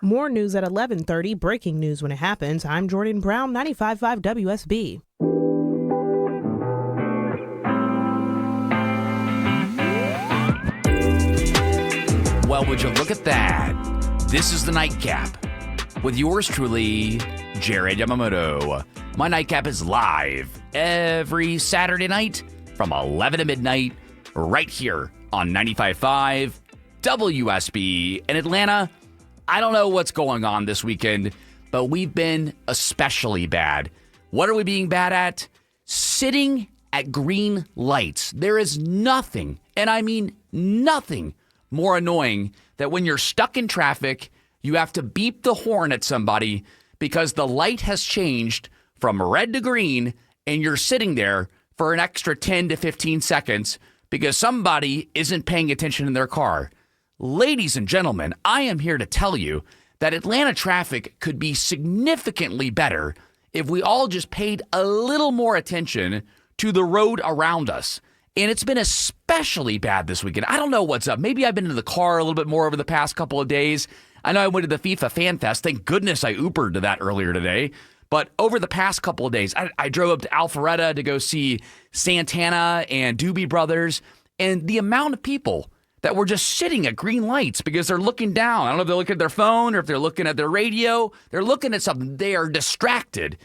More news at 11:30. Breaking news when it happens. I'm Jordan Brown, 95.5 WSB. Well, would you look at that? This is the Nightcap with yours truly, Jared Yamamoto. My Nightcap is live every Saturday night from 11 to midnight right here on 95.5 WSB in Atlanta. I don't know what's going on this weekend, but we've been especially bad. What are we being bad at? Sitting at green lights. There is nothing, and I mean nothing, more annoying that when you're stuck in traffic, you have to beep the horn at somebody because the light has changed from red to green, and you're sitting there for an extra 10 to 15 seconds because somebody isn't paying attention in their car. Ladies and gentlemen, I am here to tell you that Atlanta traffic could be significantly better if we all just paid a little more attention to the road around us. And it's been especially bad this weekend. I don't know what's up. Maybe I've been in the car a little bit more over the past couple of days. I know I went to the FIFA Fan Fest. Thank goodness I Ubered to that earlier today. But over the past couple of days, I drove up to Alpharetta to go see Santana and Doobie Brothers. And the amount of people that were just sitting at green lights because they're looking down. I don't know if they're looking at their phone or if they're looking at their radio. They're looking at something. They are distracted.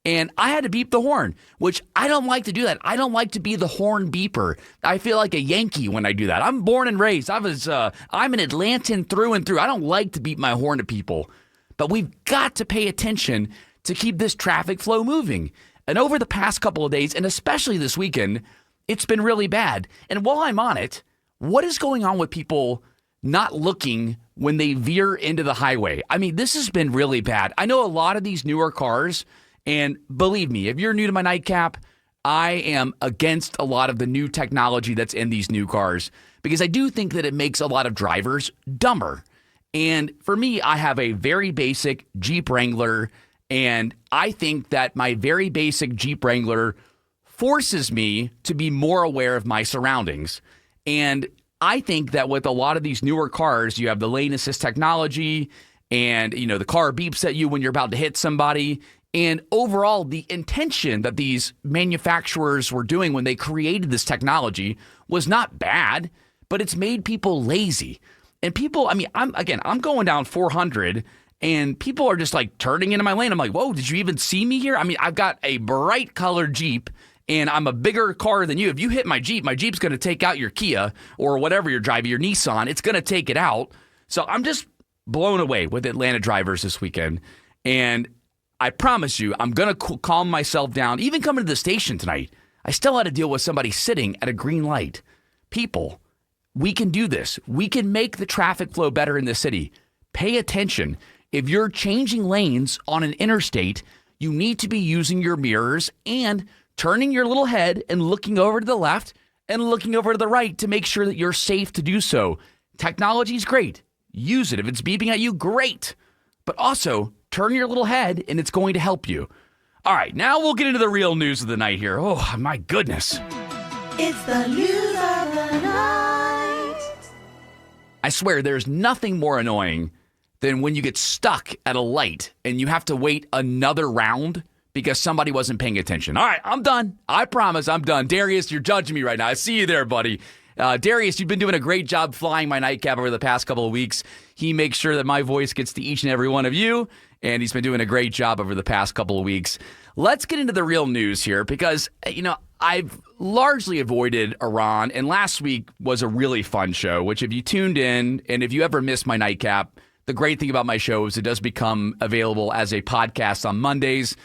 And I had to beep the horn, which I don't like to do that. I don't like to be the horn beeper. I feel like a Yankee when I do that. I'm born and raised. I'm an Atlantan through and through. I don't like to beep my horn to people. But we've got to pay attention to keep this traffic flow moving. And over the past couple of days, and especially this weekend, it's been really bad. And while I'm on it, what is going on with people not looking when they veer into the highway? I mean, this has been really bad. I know a lot of these newer cars, and believe me, if you're new to my Nightcap, I am against a lot of the new technology that's in these new cars because I do think that it makes a lot of drivers dumber. And for me, I have a very basic Jeep Wrangler, and I think that my very basic Jeep Wrangler forces me to be more aware of my surroundings. And I think that with a lot of these newer cars, you have the lane assist technology and, the car beeps at you when you're about to hit somebody. And overall, the intention that these manufacturers were doing when they created this technology was not bad, but it's made people lazy. And people, I'm going down 400 and people are just like turning into my lane. I'm like, whoa, did you even see me here? I mean, I've got a bright colored Jeep. And I'm a bigger car than you. If you hit my Jeep's going to take out your Kia or whatever you're driving, your Nissan. It's going to take it out. So I'm just blown away with Atlanta drivers this weekend. And I promise you, I'm going to calm myself down. Even coming to the station tonight, I still had to deal with somebody sitting at a green light. People, we can do this. We can make the traffic flow better in the city. Pay attention. If you're changing lanes on an interstate, you need to be using your mirrors and turning your little head and looking over to the left and looking over to the right to make sure that you're safe to do so. Technology is great. Use it. If it's beeping at you, great. But also, turn your little head and it's going to help you. All right, now we'll get into the real news of the night here. Oh, my goodness. It's the news of the night. I swear, there's nothing more annoying than when you get stuck at a light and you have to wait another round because somebody wasn't paying attention. All right, I'm done. I promise I'm done. Darius, you're judging me right now. I see you there, buddy. Darius, you've been doing a great job flying my Nightcap over the past couple of weeks. He makes sure that my voice gets to each and every one of you, and he's been doing a great job over the past couple of weeks. Let's get into the real news here because, I've largely avoided Iran, and last week was a really fun show, which if you tuned in, and if you ever missed my Nightcap, the great thing about my show is it does become available as a podcast on Mondays.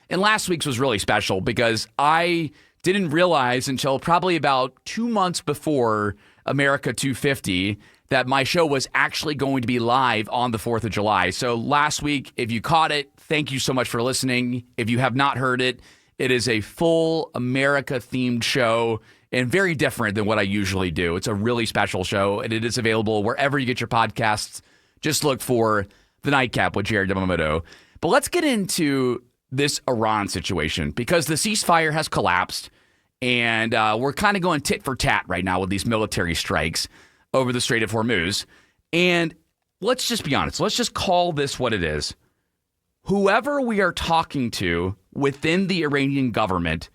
And last week's was really special because I didn't realize until probably about 2 months before America 250 that my show was actually going to be live on the 4th of July. So last week, if you caught it, thank you so much for listening. If you have not heard it, it is a full America-themed show and very different than what I usually do. It's a really special show, and it is available wherever you get your podcasts. Just look for The Nightcap with Jared Yamamoto. But let's get into this Iran situation because the ceasefire has collapsed and we're kind of going tit for tat right now with these military strikes over the Strait of Hormuz. And let's just be honest. Let's just call this what it is. Whoever we are talking to within the Iranian government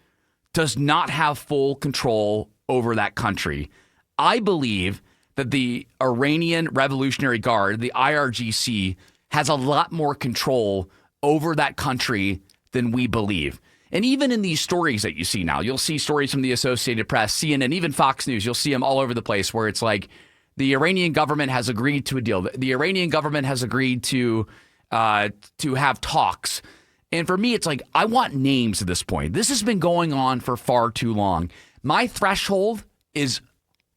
does not have full control over that country. I believe that the Iranian Revolutionary Guard, the IRGC, has a lot more control over that country than we believe. And even in these stories that you see now, you'll see stories from the Associated Press, CNN, even Fox News. You'll see them all over the place where it's like the Iranian government has agreed to a deal. The Iranian government has agreed to have talks. And for me, it's like, I want names at this point. This has been going on for far too long. My threshold is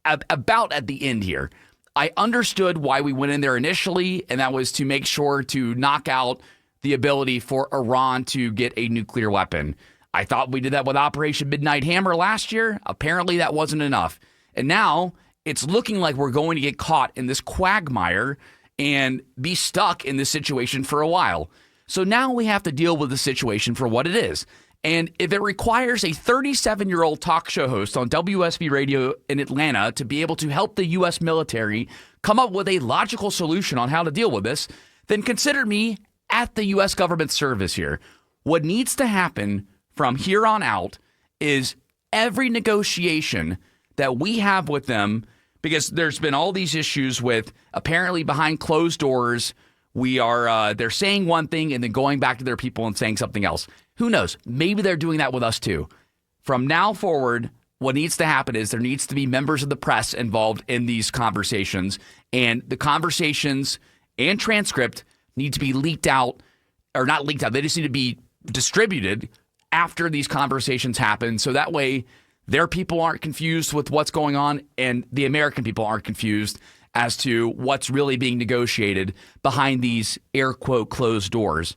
about at the end here. I understood why we went in there initially, and that was to make sure to knock out the ability for Iran to get a nuclear weapon. I thought we did that with Operation Midnight Hammer last year. Apparently that wasn't enough. And now it's looking like we're going to get caught in this quagmire and be stuck in this situation for a while. So now we have to deal with the situation for what it is. And if it requires a 37-year-old talk show host on WSB Radio in Atlanta to be able to help the U.S. military come up with a logical solution on how to deal with this, then consider me at the U.S. government service here. What needs to happen from here on out is every negotiation that we have with them, because there's been all these issues with apparently behind closed doors, they're saying one thing and then going back to their people and saying something else. Who knows? Maybe they're doing that with us too. From now forward, what needs to happen is there needs to be members of the press involved in these conversations, and the conversations and transcript need to be leaked out, or not leaked out. They just need to be distributed after these conversations happen. So that way their people aren't confused with what's going on, and the American people aren't confused as to what's really being negotiated behind these air quote closed doors.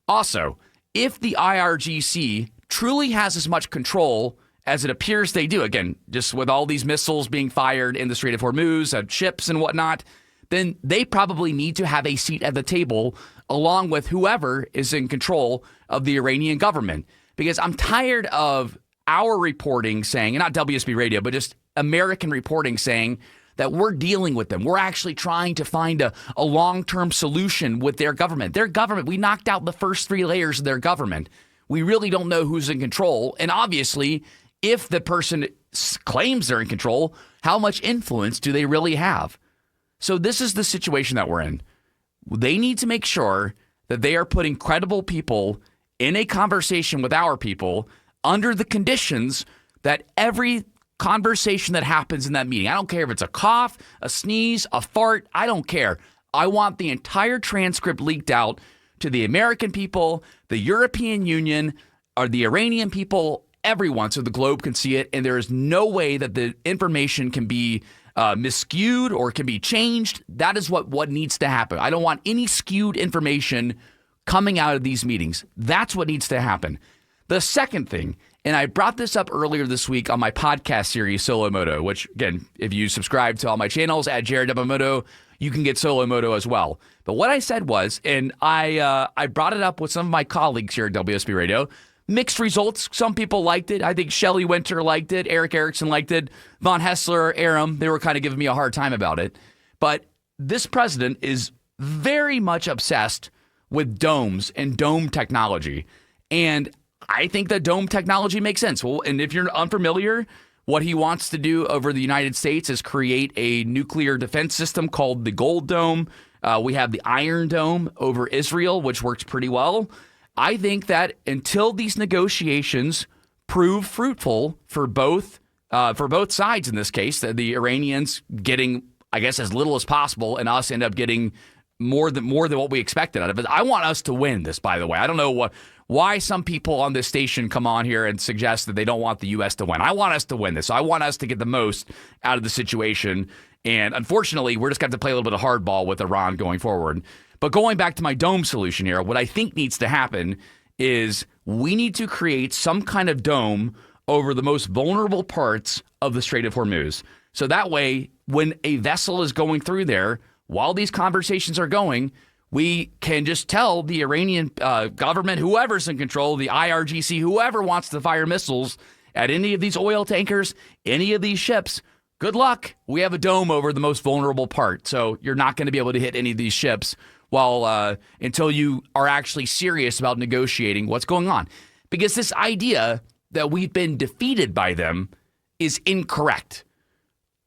Also, if the IRGC truly has as much control as it appears they do, again, just with all these missiles being fired in the Strait of Hormuz, ships and whatnot, then they probably need to have a seat at the table along with whoever is in control of the Iranian government. Because I'm tired of our reporting saying, and not WSB Radio, but just American reporting saying that we're dealing with them. We're actually trying to find a long-term solution with their government. Their government, we knocked out the first three layers of their government. We really don't know who's in control. And obviously, if the person claims they're in control, how much influence do they really have? So this is the situation that we're in. They need to make sure that they are putting credible people in a conversation with our people under the conditions that every conversation that happens in that meeting, I don't care if it's a cough, a sneeze, a fart, I don't care. I want the entire transcript leaked out to the American people, the European Union, or the Iranian people, everyone, so the globe can see it. And there is no way that the information can be miscued or can be changed. That is what needs to happen. I don't want any skewed information coming out of these meetings. That's what needs to happen. The second thing, and I brought this up earlier this week on my podcast series, Solo Moto, which, again, if you subscribe to all my channels at Jared Yamamoto, you can get Solo Moto as well. But what I said was, and I brought it up with some of my colleagues here at WSB Radio, mixed results. Some people liked it. I think Shelley Winter liked it. Eric Erickson liked it. Von Hessler, Aram, they were kind of giving me a hard time about it. But this president is very much obsessed with domes and dome technology. And I think that dome technology makes sense. Well, and if you're unfamiliar, what he wants to do over the United States is create a nuclear defense system called the Gold Dome. We have the Iron Dome over Israel, which works pretty well. I think that until these negotiations prove fruitful for both sides in this case, the Iranians getting, I guess, as little as possible, and us end up getting more than what we expected out of it. I want us to win this, by the way. I don't know why some people on this station come on here and suggest that they don't want the U.S. to win. I want us to win this. I want us to get the most out of the situation. And unfortunately, we're just going to have to play a little bit of hardball with Iran going forward. But going back to my dome solution here, what I think needs to happen is we need to create some kind of dome over the most vulnerable parts of the Strait of Hormuz. So that way, when a vessel is going through there, while these conversations are going, we can just tell the Iranian government, whoever's in control, the IRGC, whoever wants to fire missiles at any of these oil tankers, any of these ships, good luck. We have a dome over the most vulnerable part, so you're not going to be able to hit any of these ships until you are actually serious about negotiating what's going on. Because this idea that we've been defeated by them is incorrect.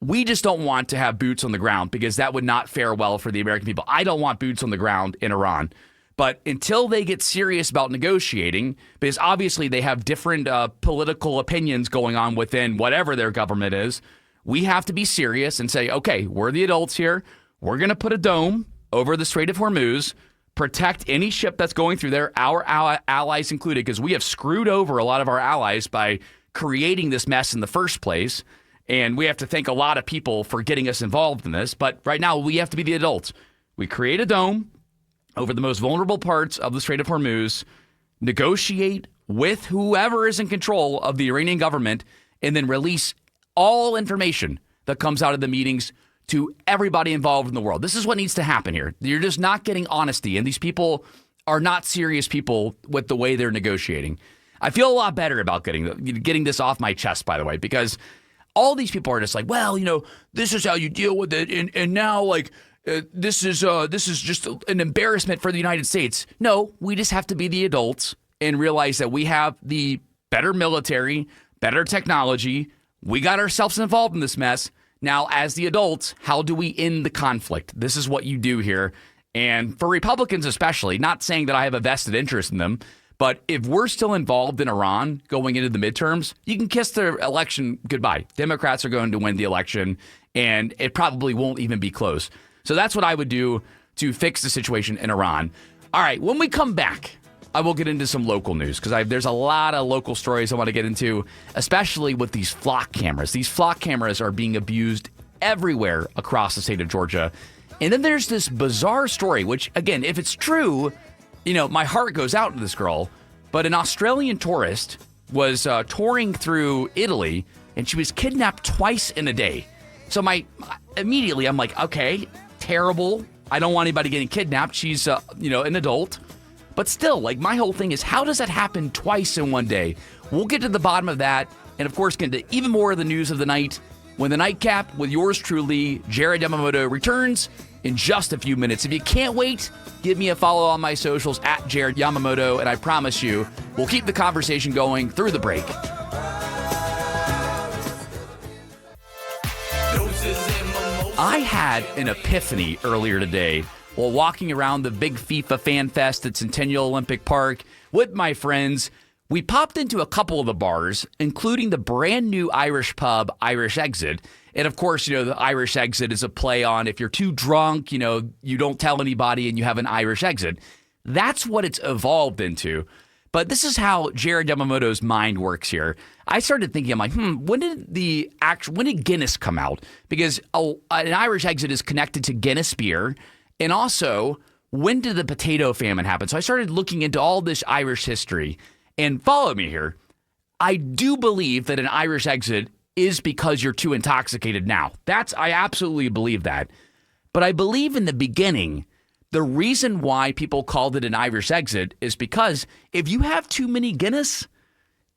We just don't want to have boots on the ground because that would not fare well for the American people. I don't want boots on the ground in Iran. But until they get serious about negotiating, because obviously they have different political opinions going on within whatever their government is, we have to be serious and say, okay, we're the adults here. We're going to put a dome over the Strait of Hormuz, protect any ship that's going through there, our allies included, because we have screwed over a lot of our allies by creating this mess in the first place. And we have to thank a lot of people for getting us involved in this. But right now, we have to be the adults. We create a dome over the most vulnerable parts of the Strait of Hormuz, negotiate with whoever is in control of the Iranian government, and then release all information that comes out of the meetings to everybody involved in the world. This is what needs to happen here. You're just not getting honesty, and these people are not serious people with the way they're negotiating. I feel a lot better about getting this off my chest, by the way, because all these people are just like, well, this is how you deal with it, and now this is just an embarrassment for the United States. No, we just have to be the adults and realize that we have the better military, better technology. We got ourselves involved in this mess. Now, as the adults, how do we end the conflict? This is what you do here. And for Republicans especially, not saying that I have a vested interest in them, but if we're still involved in Iran going into the midterms, you can kiss the election goodbye. Democrats are going to win the election, and it probably won't even be close. So that's what I would do to fix the situation in Iran. All right, when we come back, I will get into some local news because there's a lot of local stories I want to get into, especially with these flock cameras. These flock cameras are being abused everywhere across the state of Georgia. And then there's this bizarre story, which, again, if it's true, my heart goes out to this girl, but an Australian tourist was touring through Italy, and she was kidnapped twice in a day. So immediately I'm like, okay, terrible. I don't want anybody getting kidnapped. She's, an adult. But still, my whole thing is, how does that happen twice in one day? We'll get to the bottom of that, and of course, get into even more of the news of the night when the Nightcap with yours truly, Jared Yamamoto, returns in just a few minutes. If you can't wait, give me a follow on my socials at Jared Yamamoto, and I promise you, we'll keep the conversation going through the break. I had an epiphany earlier today while walking around the big FIFA Fan Fest at Centennial Olympic Park with my friends. We popped into a couple of the bars, including the brand new Irish pub, Irish Exit. And of course, the Irish Exit is a play on if you're too drunk, you don't tell anybody and you have an Irish exit. That's what it's evolved into. But this is how Jared Yamamoto's mind works here. I started thinking, I'm like, when did Guinness come out? Because an Irish Exit is connected to Guinness beer. And also, when did the potato famine happen? So I started looking into all this Irish history. And follow me here. I do believe that an Irish Exit is because you're too intoxicated now. I absolutely believe that. But I believe in the beginning, the reason why people called it an Irish Exit is because if you have too many Guinness,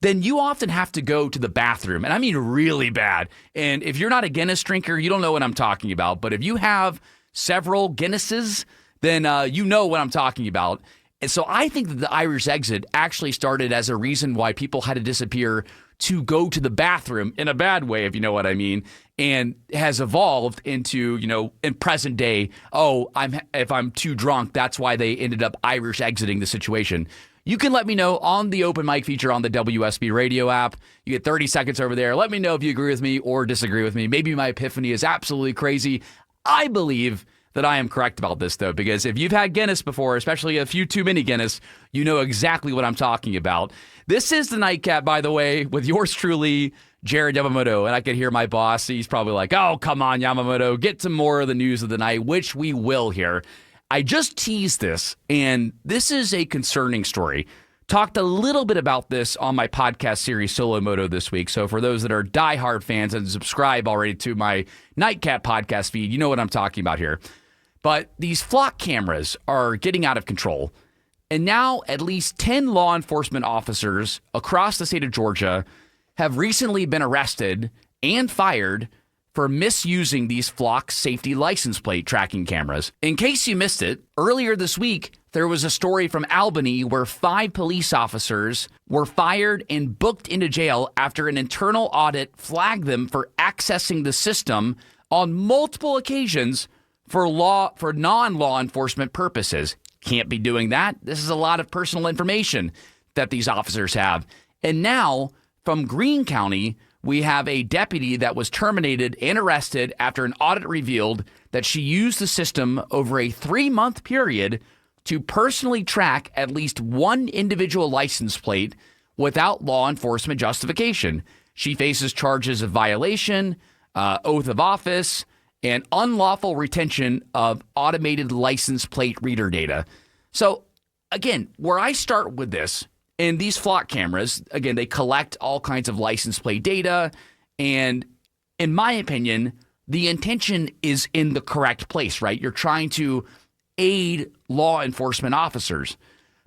then you often have to go to the bathroom. And I mean really bad. And if you're not a Guinness drinker, you don't know what I'm talking about. But if you have several Guinnesses, then you know what I'm talking about. And so I think that the Irish Exit actually started as a reason why people had to disappear to go to the bathroom in a bad way, if you know what I mean, and has evolved into, in present day, if I'm too drunk, that's why they ended up Irish exiting the situation. You can let me know on the open mic feature on the WSB radio app. You get 30 seconds over there. Let me know if you agree with me or disagree with me. Maybe my epiphany is absolutely crazy. I believe that I am correct about this, though, because if you've had Guinness before, especially a few too many Guinness, you know exactly what I'm talking about. This is the Nightcap, by the way, with yours truly, Jared Yamamoto. And I can hear my boss. He's probably like, oh, come on, Yamamoto, get some more of the news of the night, which we will here. I just teased this, and this is a concerning story. Talked a little bit about this on my podcast series, Solo Moto, this week. So for those that are diehard fans and subscribe already to my Nightcap podcast feed, you know what I'm talking about here. But these flock cameras are getting out of control. And now at least 10 law enforcement officers across the state of Georgia have recently been arrested and fired for misusing these Flock safety license plate tracking cameras. In case you missed it, earlier this week, there was a story from Albany where 5 police officers were fired and booked into jail after an internal audit flagged them for accessing the system on multiple occasions for non-law enforcement purposes. Can't be doing that. This is a lot of personal information that these officers have. And now, from Greene County, we have a deputy that was terminated and arrested after an audit revealed that she used the system over a 3-month period to personally track at least one individual license plate without law enforcement justification. She faces charges of violation, oath of office, and unlawful retention of automated license plate reader data. So, again, where I start with this, and these Flock cameras, again, they collect all kinds of license plate data, and in my opinion, the intention is in the correct place, right? You're trying to aid law enforcement officers.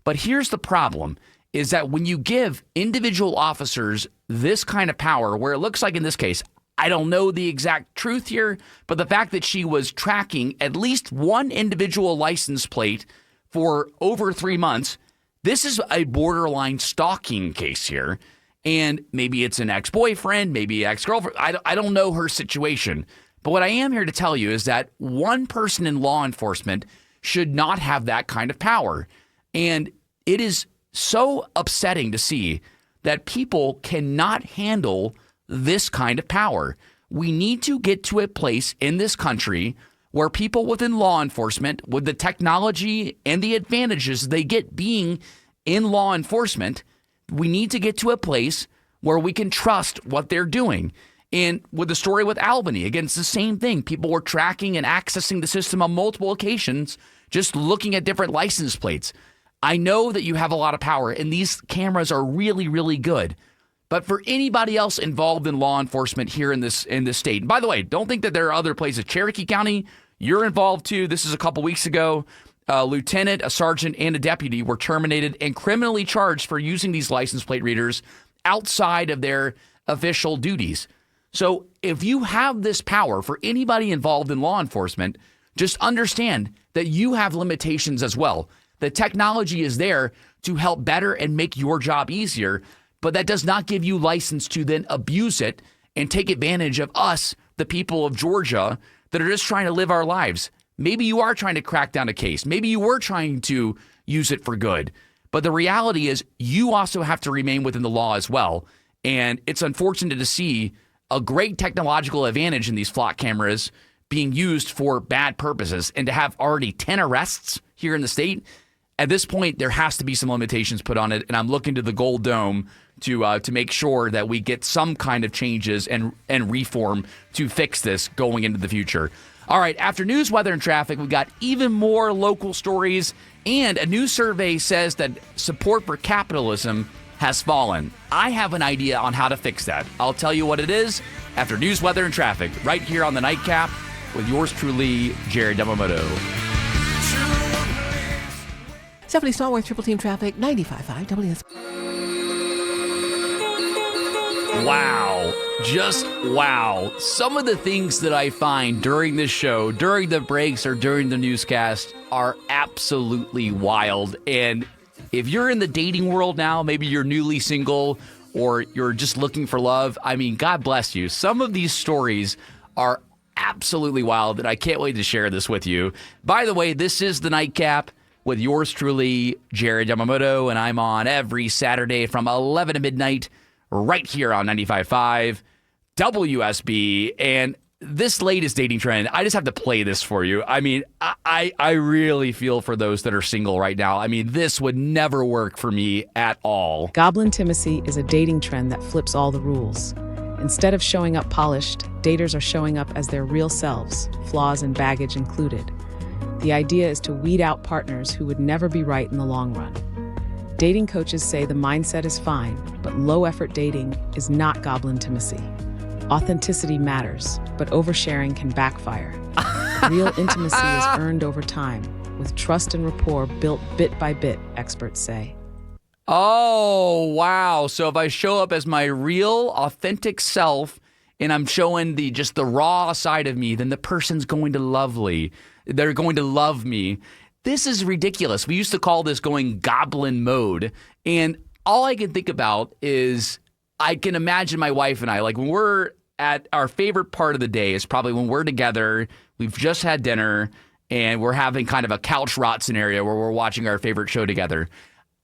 But here's the problem, is that when you give individual officers this kind of power, where it looks like in this case, I don't know the exact truth here, but the fact that she was tracking at least one individual license plate for over 3 months, this is a borderline stalking case here. And maybe it's an ex-boyfriend, maybe ex-girlfriend. I don't know her situation. But what I am here to tell you is that one person in law enforcement should not have that kind of power. And it is so upsetting to see that people cannot handle this kind of power. We need to get to a place in this country where people within law enforcement, with the technology and the advantages they get being in law enforcement, we need to get to a place where we can trust what they're doing. And with the story with Albany, again, it's the same thing. People were tracking and accessing the system on multiple occasions, just looking at different license plates. I know that you have a lot of power, and these cameras are really, really good. But for anybody else involved in law enforcement here in this state, and by the way, don't think that there are other places. Cherokee County, you're involved too. This is a couple weeks ago. A lieutenant, a sergeant, and a deputy were terminated and criminally charged for using these license plate readers outside of their official duties. So if you have this power for anybody involved in law enforcement, just understand that you have limitations as well. The technology is there to help better and make your job easier, but that does not give you license to then abuse it and take advantage of us, the people of Georgia, that are just trying to live our lives. Maybe you are trying to crack down a case. Maybe you were trying to use it for good. But the reality is you also have to remain within the law as well. And it's unfortunate to see a great technological advantage in these Flock cameras being used for bad purposes. And to have already 10 arrests here in the state, at this point, there has to be some limitations put on it. And I'm looking to the Gold Dome to make sure that we get some kind of changes and reform to fix this going into the future. All right, after news, weather, and traffic, we've got even more local stories, and a new survey says that support for capitalism has fallen. I have an idea on how to fix that. I'll tell you what it is after news, weather, and traffic, right here on the Nightcap with yours truly, Jared Yamamoto. Stephanie Stallworth, Triple Team Traffic, 95.5 WS. Wow. Just wow. Some of the things that I find during this show, during the breaks or during the newscast are absolutely wild. And if you're in the dating world now, maybe you're newly single or you're just looking for love, I mean, God bless you. Some of these stories are absolutely wild, and I can't wait to share this with you. By the way, this is the Nightcap with yours truly, Jared Yamamoto, and I'm on every Saturday from 11 to midnight right here on 95.5 WSB. And this latest dating trend, I just have to play this for you. I mean, I really feel for those that are single right now. I mean, this would never work for me at all. Goblintimacy is a dating trend that flips all the rules. Instead of showing up polished, daters are showing up as their real selves, flaws and baggage included. The idea is to weed out partners who would never be right in the long run. Dating coaches say the mindset is fine, but low-effort dating is not goblintimacy. Authenticity matters, but oversharing can backfire. Real intimacy is earned over time, with trust and rapport built bit by bit, experts say. Oh, wow. So if I show up as my real, authentic self and I'm showing just the raw side of me, then the person's going to they're going to love me. This is ridiculous. We used to call this going goblin mode. And all I can think about is I can imagine my wife and I, like when we're at our favorite part of the day is probably when we're together, we've just had dinner, and we're having kind of a couch rot scenario where we're watching our favorite show together.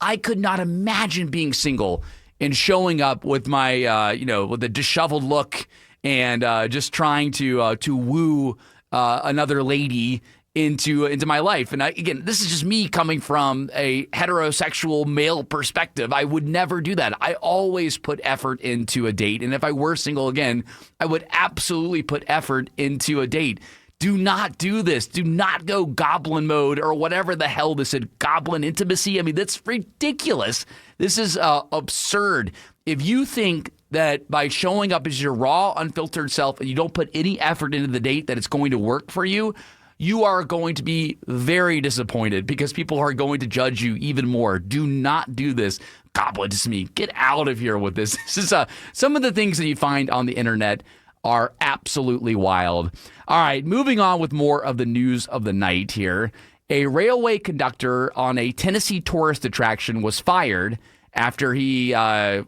I could not imagine being single and showing up with my, with a disheveled look and just trying to woo another lady into my life. And again, this is just me coming from a heterosexual male perspective. I would never do that. I always put effort into a date. And if I were single again, I would absolutely put effort into a date. Do not do this. Do not go goblin mode or whatever the hell this is. Goblintimacy. I mean, that's ridiculous. This is absurd. If you think that by showing up as your raw, unfiltered self and you don't put any effort into the date that it's going to work for you, you are going to be very disappointed because people are going to judge you even more. Do not do this. Goblintimacy. Get out of here with this. This is some of the things that you find on the internet are absolutely wild. All right, moving on with more of the news of the night here. A railway conductor on a Tennessee tourist attraction was fired after he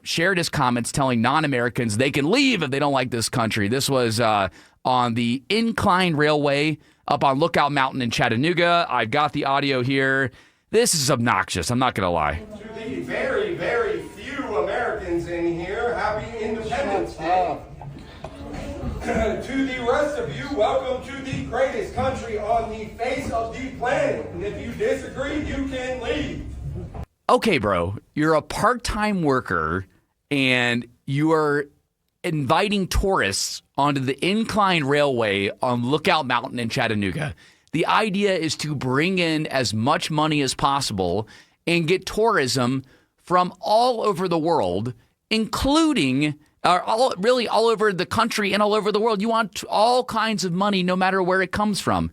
shared his comments telling non-Americans they can leave if they don't like this country. This was on the Incline Railway up on Lookout Mountain in Chattanooga. I've got the audio here. This is obnoxious. I'm not going to lie. To the very, very few Americans in here, happy Independence Day. To the rest of you, welcome to the greatest country on the face of the planet. And if you disagree, you can leave. Okay, bro, you're a part-time worker and you are inviting tourists onto the Incline Railway on Lookout Mountain in Chattanooga. The idea is to bring in as much money as possible and get tourism from all over the world, including all over the country and all over the world. You want all kinds of money no matter where it comes from.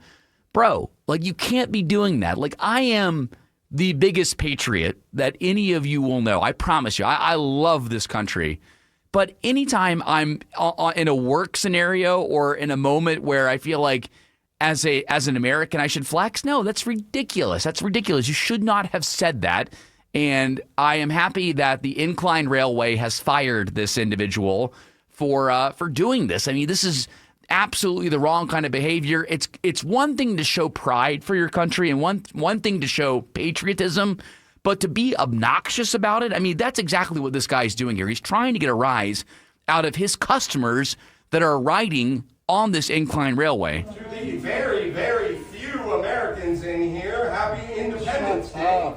Bro, like you can't be doing that. Like I am the biggest patriot that any of you will know. I promise you. I love this country. But anytime I'm in a work scenario or in a moment where I feel like as an American I should flex, no, that's ridiculous. That's ridiculous. You should not have said that. And I am happy that the Incline Railway has fired this individual for doing this. I mean, this is absolutely the wrong kind of behavior. It's one thing to show pride for your country and one thing to show patriotism, but to be obnoxious about it, I mean, that's exactly what this guy's doing here. He's trying to get a rise out of his customers that are riding on this Incline Railway. To the very, very few Americans in here, happy Independence Day.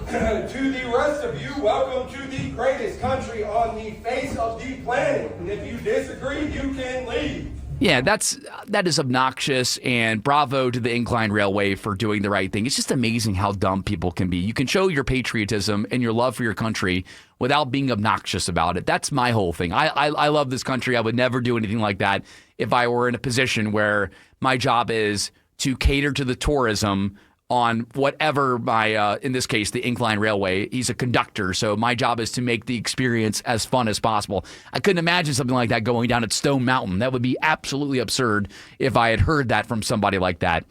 To the rest of you, welcome to the greatest country on the face of the planet. And if you disagree, you can leave. Yeah, that is obnoxious, and bravo to the Incline Railway for doing the right thing. It's just amazing how dumb people can be. You can show your patriotism and your love for your country without being obnoxious about it. That's my whole thing. I love this country. I would never do anything like that if I were in a position where my job is to cater to the tourism on whatever my, in this case, the Incline Railway. He's a conductor, so my job is to make the experience as fun as possible. I couldn't imagine something like that going down at Stone Mountain. That would be absolutely absurd if I had heard that from somebody like that.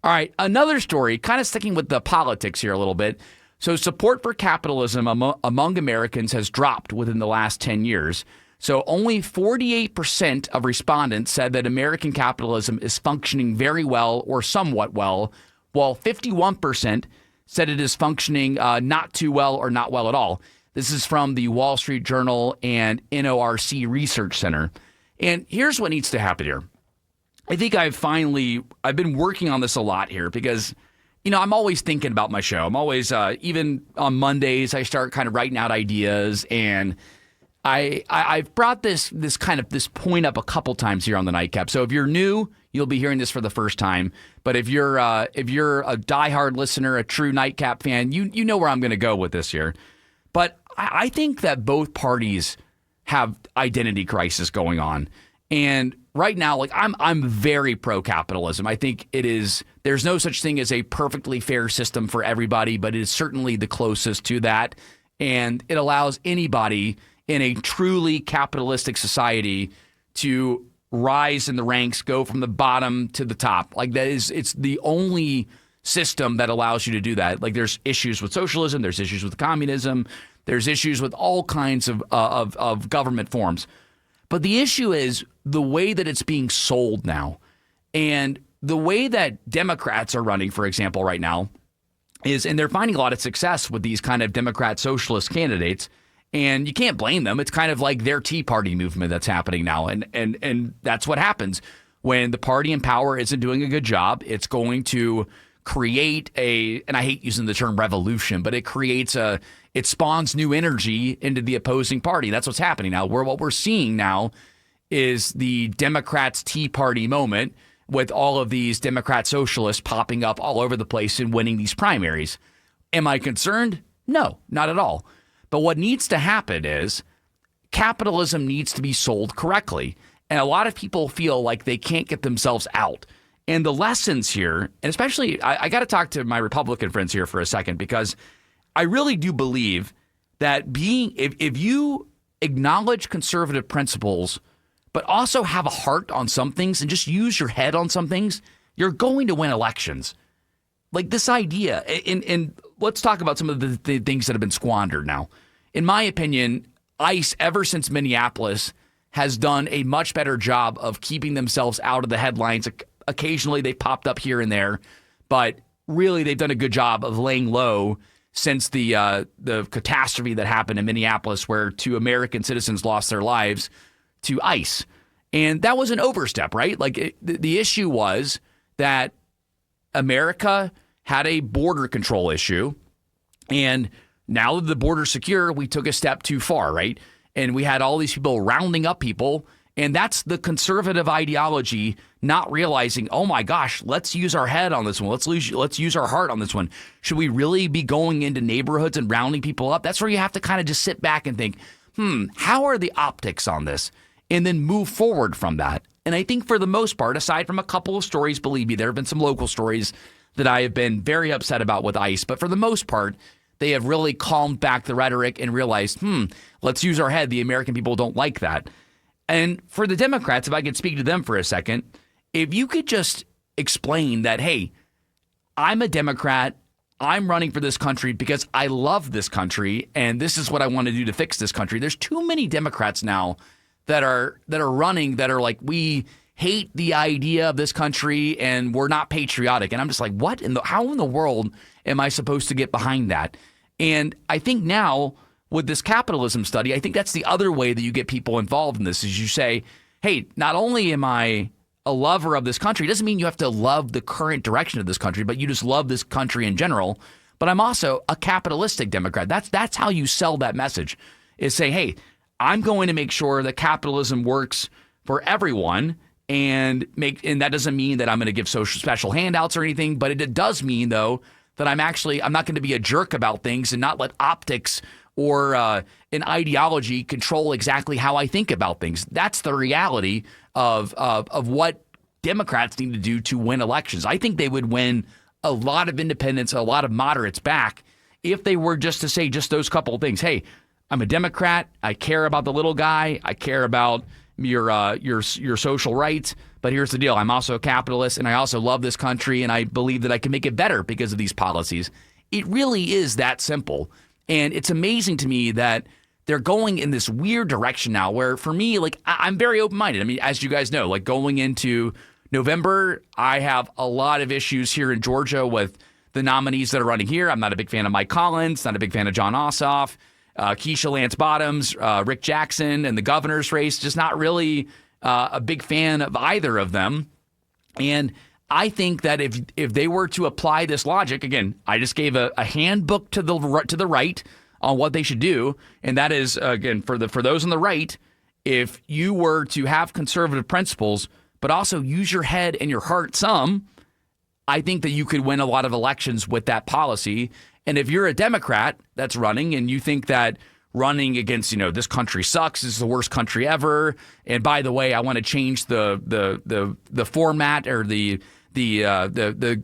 All right, another story, kind of sticking with the politics here a little bit. So support for capitalism among Americans has dropped within the last 10 years. So only 48% of respondents said that American capitalism is functioning very well or somewhat well, while 51% said it is functioning not too well or not well at all. This is from the Wall Street Journal and NORC Research Center. And here's what needs to happen here. I think I've been working on this a lot here because, I'm always thinking about my show. I'm always, even on Mondays, I start kind of writing out ideas, and I've brought this point up a couple times here on the Nightcap. So if you're new, you'll be hearing this for the first time. But if you're a diehard listener, a true Nightcap fan, you know where I'm going to go with this here. But I think that both parties have identity crisis going on. And right now, like I'm very pro-capitalism. I think there's no such thing as a perfectly fair system for everybody, but it is certainly the closest to that. And it allows anybody in a truly capitalistic society to rise in the ranks, go from the bottom to the top. Like it's the only system that allows you to do that. Like there's issues with socialism, there's issues with communism, there's issues with all kinds of government forms. But the issue is the way that it's being sold now. And the way that Democrats are running, for example, right now is, and they're finding a lot of success with these kind of Democrat socialist candidates. And you can't blame them. It's kind of like their Tea Party movement that's happening now. And that's what happens when the party in power isn't doing a good job. It's going to create and I hate using the term revolution, but it spawns new energy into the opposing party. That's what's happening now. What we're seeing now is the Democrats' Tea Party moment with all of these Democrat socialists popping up all over the place and winning these primaries. Am I concerned? No, not at all. But what needs to happen is capitalism needs to be sold correctly. And a lot of people feel like they can't get themselves out. And the lessons here, and especially I got to talk to my Republican friends here for a second, because I really do believe that if you acknowledge conservative principles, but also have a heart on some things and just use your head on some things, you're going to win elections. Like this idea, and let's talk about some of the things that have been squandered now. In my opinion, ICE, ever since Minneapolis, has done a much better job of keeping themselves out of the headlines. Occasionally they popped up here and there, but really they've done a good job of laying low since the catastrophe that happened in Minneapolis, where 2 American citizens lost their lives to ICE. And that was an overstep, right? Like the issue was that America had a border control issue, and now that the border's secure, we took a step too far, right? And we had all these people rounding up people, and that's the conservative ideology, not realizing, oh my gosh, let's use our head on this one. Let's use our heart on this one. Should we really be going into neighborhoods and rounding people up? That's where you have to kind of just sit back and think, how are the optics on this? And then move forward from that. And I think for the most part, aside from a couple of stories, believe me, there have been some local stories that I have been very upset about with ICE. But for the most part, they have really calmed back the rhetoric and realized, let's use our head. The American people don't like that. And for the Democrats, if I could speak to them for a second, if you could just explain that, hey, I'm a Democrat, I'm running for this country because I love this country, and this is what I want to do to fix this country. There's too many Democrats now that are running that are like, we hate the idea of this country and we're not patriotic. And I'm just like, what? How in the world am I supposed to get behind that? And I think now with this capitalism study, I think that's the other way that you get people involved in this, is you say, hey, not only am I a lover of this country, it doesn't mean you have to love the current direction of this country, but you just love this country in general. But I'm also a capitalistic Democrat. That's how you sell that message, is say, hey, I'm going to make sure that capitalism works for everyone, and that doesn't mean that I'm going to give special handouts or anything, but it does mean, though, that I'm not going to be a jerk about things and not let optics or an ideology control exactly how I think about things. That's the reality of what Democrats need to do to win elections. I think they would win a lot of independents, a lot of moderates back if they were just to say just those couple of things. Hey, I'm a Democrat. I care about the little guy. I care about your social rights. But here's the deal. I'm also a capitalist, and I also love this country, and I believe that I can make it better because of these policies. It really is that simple. And it's amazing to me that they're going in this weird direction now where, for me, like, I'm very open-minded. I mean, as you guys know, like, going into November, I have a lot of issues here in Georgia with the nominees that are running here. I'm not a big fan of Mike Collins, not a big fan of John Ossoff, Keisha Lance Bottoms, Rick Jackson, and the governor's race. Just not really a big fan of either of them. And I think that if they were to apply this logic, again, I just gave a handbook to the right on what they should do, and that is, again, for those on the right, if you were to have conservative principles but also use your head and your heart some, I think that you could win a lot of elections with that policy. And if you're a Democrat that's running and you think that running against, this country sucks, this is the worst country ever, and by the way, I want to change the format or the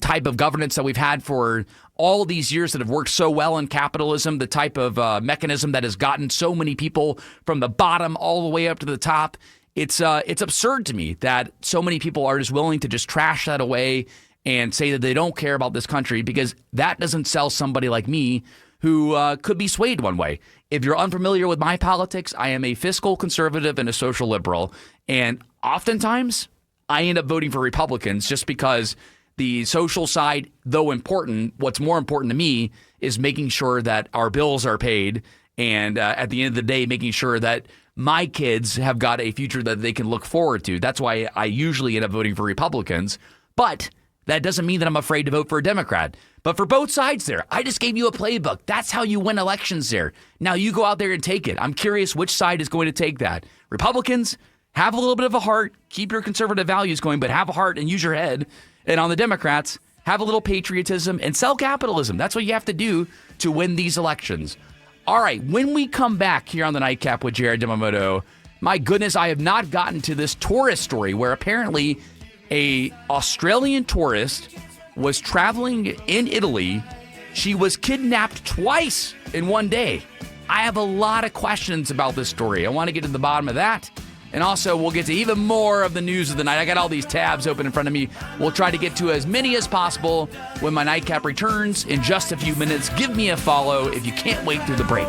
type of governance that we've had for all these years that have worked so well in capitalism, the type of mechanism that has gotten so many people from the bottom all the way up to the top. It's absurd to me that so many people are just willing to just trash that away and say that they don't care about this country, because that doesn't sell somebody like me who could be swayed one way. If you're unfamiliar with my politics, I am a fiscal conservative and a social liberal. And oftentimes, I end up voting for Republicans just because the social side, though important, what's more important to me is making sure that our bills are paid. And at the end of the day, making sure that my kids have got a future that they can look forward to. That's why I usually end up voting for Republicans. But that doesn't mean that I'm afraid to vote for a Democrat. But for both sides there, I just gave you a playbook. That's how you win elections there. Now you go out there and take it. I'm curious which side is going to take that. Republicans, have a little bit of a heart. Keep your conservative values going, but have a heart and use your head. And on the Democrats, have a little patriotism and sell capitalism. That's what you have to do to win these elections. All right, when we come back here on the Nightcap with Jared Yamamoto, my goodness, I have not gotten to this tourist story where apparently a Australian tourist was traveling in Italy. She was kidnapped twice in one day. I have a lot of questions about this story. I want to get to the bottom of that. And also, we'll get to even more of the news of the night. I got all these tabs open in front of me. We'll try to get to as many as possible when my Nightcap returns in just a few minutes. Give me a follow if you can't wait through the break.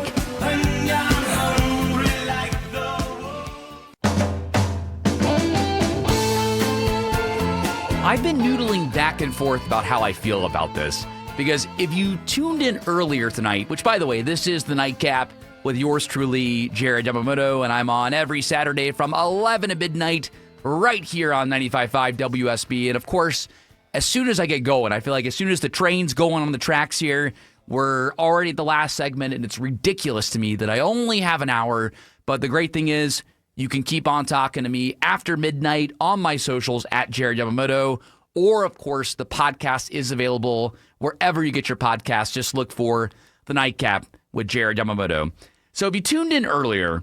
I've been noodling back and forth about how I feel about this, because if you tuned in earlier tonight, which, by the way, this is the Nightcap with yours truly, Jared Yamamoto, and I'm on every Saturday from 11 to midnight right here on 95.5 WSB. And, of course, as soon as I get going, I feel like as soon as the train's going on the tracks here, we're already at the last segment, and it's ridiculous to me that I only have an hour. But the great thing is you can keep on talking to me after midnight on my socials at Jared Yamamoto, or, of course, the podcast is available wherever you get your podcast. Just look for the Nightcap with Jared Yamamoto. So if you tuned in earlier,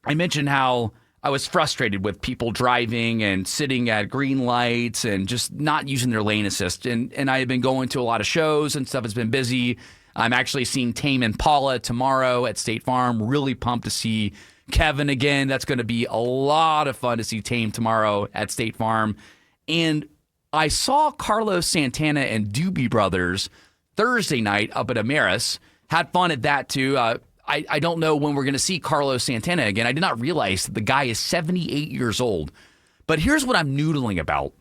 I mentioned how I was frustrated with people driving and sitting at green lights and just not using their lane assist. And I have been going to a lot of shows and stuff. Has been busy. I'm actually seeing Tame Impala tomorrow at State Farm. Really pumped to see Kevin again. That's going to be a lot of fun to see Tame tomorrow at State Farm. And I saw Carlos Santana and Doobie Brothers Thursday night up at Amaris. Had fun at that too. I don't know when we're going to see Carlos Santana again. I did not realize that the guy is 78 years old. But here's what I'm noodling about.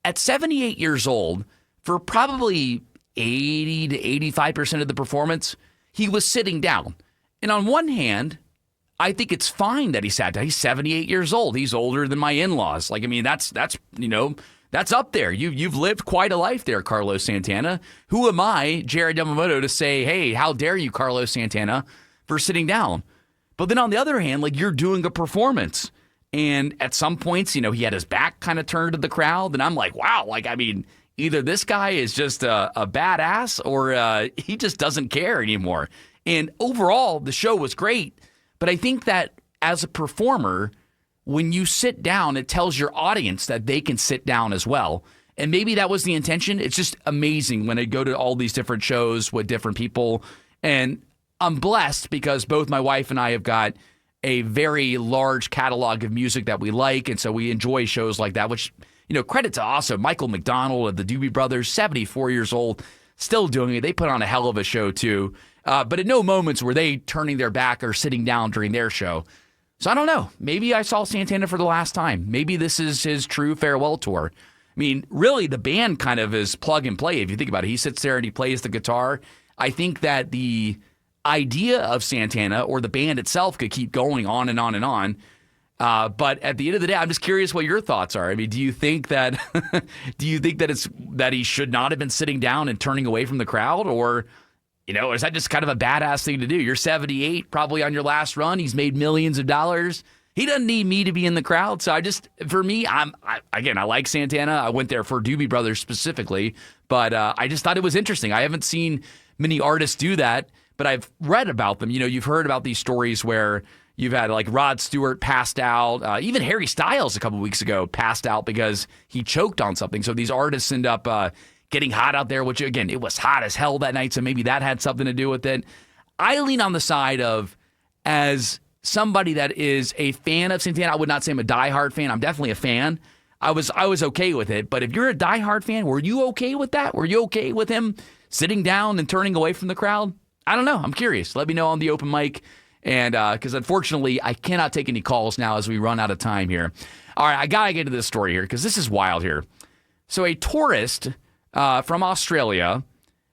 At 78 years old, for probably 80 to 85% of the performance, he was sitting down. And on one hand, I think it's fine that he sat down. He's 78 years old. He's older than my in-laws. Like, I mean, that's up there. You've lived quite a life there, Carlos Santana. Who am I, Jared Yamamoto, to say, hey, how dare you, Carlos Santana, for sitting down? But then on the other hand, like, you're doing a performance. And at some points, he had his back kind of turned to the crowd. And I'm like, wow, like, I mean, either this guy is just a badass or he just doesn't care anymore. And overall, the show was great. But I think that as a performer, when you sit down, it tells your audience that they can sit down as well. And maybe that was the intention. It's just amazing when I go to all these different shows with different people. And I'm blessed because both my wife and I have got a very large catalog of music that we like. And so we enjoy shows like that, which, credit to also Michael McDonald of the Doobie Brothers, 74 years old, still doing it. They put on a hell of a show too. But at no moments were they turning their back or sitting down during their show. So I don't know. Maybe I saw Santana for the last time. Maybe this is his true farewell tour. I mean, really, the band kind of is plug and play if you think about it. He sits there and he plays the guitar. I think that the idea of Santana or the band itself could keep going on and on and on. But at the end of the day, I'm just curious what your thoughts are. I mean, do you think that that he should not have been sitting down and turning away from the crowd, or is that just kind of a badass thing to do? You're 78, probably on your last run. He's made millions of dollars. He doesn't need me to be in the crowd. So for me, I like Santana. I went there for Doobie Brothers specifically, but I just thought it was interesting. I haven't seen many artists do that, but I've read about them. You've heard about these stories where you've had like Rod Stewart passed out. Even Harry Styles a couple weeks ago passed out because he choked on something. So these artists end up getting hot out there, which, again, it was hot as hell that night, so maybe that had something to do with it. I lean on the side of, as somebody that is a fan of Santana, I would not say I'm a diehard fan. I'm definitely a fan. I was okay with it. But if you're a diehard fan, were you okay with that? Were you okay with him sitting down and turning away from the crowd? I don't know. I'm curious. Let me know on the open mic. And because unfortunately, I cannot take any calls now as we run out of time here. All right, I got to get to this story here because this is wild here. So a tourist from Australia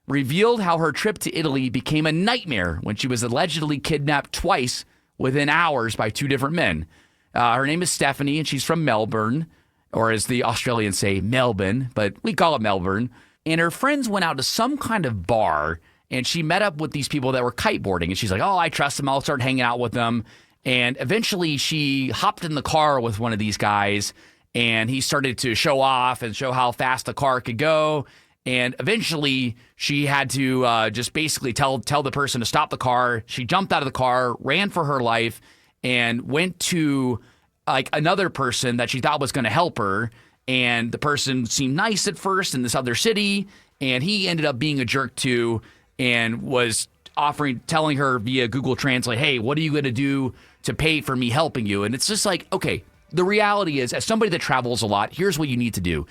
revealed how her trip to Italy became a nightmare when she was allegedly kidnapped twice within hours by two different men. Her name is Stephanie, and she's from Melbourne, or as the Australians say, Melbourne, but we call it Melbourne. And her friends went out to some kind of bar, and she met up with these people that were kiteboarding. And she's like, oh, I trust them. I'll start hanging out with them. And eventually she hopped in the car with one of these guys, and he started to show off and show how fast the car could go. And eventually she had to just basically tell the person to stop the car. She jumped out of the car, ran for her life, and went to like another person that she thought was going to help her. And the person seemed nice at first in this other city, and he ended up being a jerk too, and was telling her via Google Translate, hey, what are you going to do to pay for me helping you? And it's just like, okay, the reality is, as somebody that travels a lot, here's what you need to do.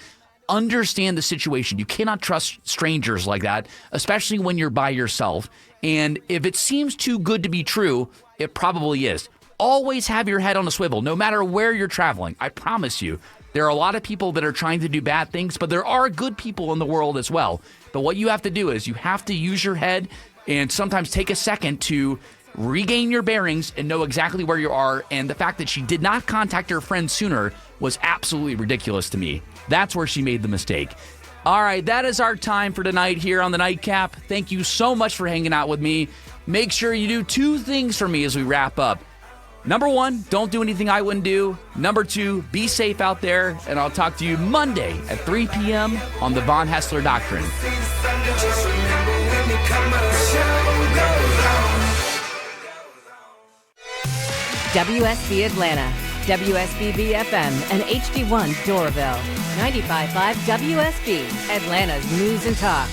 Understand the situation. You cannot trust strangers like that, especially when you're by yourself. And if it seems too good to be true, it probably is. Always have your head on a swivel, no matter where you're traveling. I promise you. There are a lot of people that are trying to do bad things, but there are good people in the world as well. But what you have to do is you have to use your head and sometimes take a second to regain your bearings and know exactly where you are. And the fact that she did not contact her friend sooner was absolutely ridiculous to me. That's where she made the mistake. All right, that is our time for tonight here on the Nightcap. Thank you so much for hanging out with me. Make sure you do two things for me as we wrap up. Number one, don't do anything I wouldn't do. Number two, be safe out there. And I'll talk to you Monday at 3 p.m. on the Von Hessler Doctrine. WSB Atlanta, WSBB FM, and HD1 Doraville. 95.5 WSB, Atlanta's News and Talk.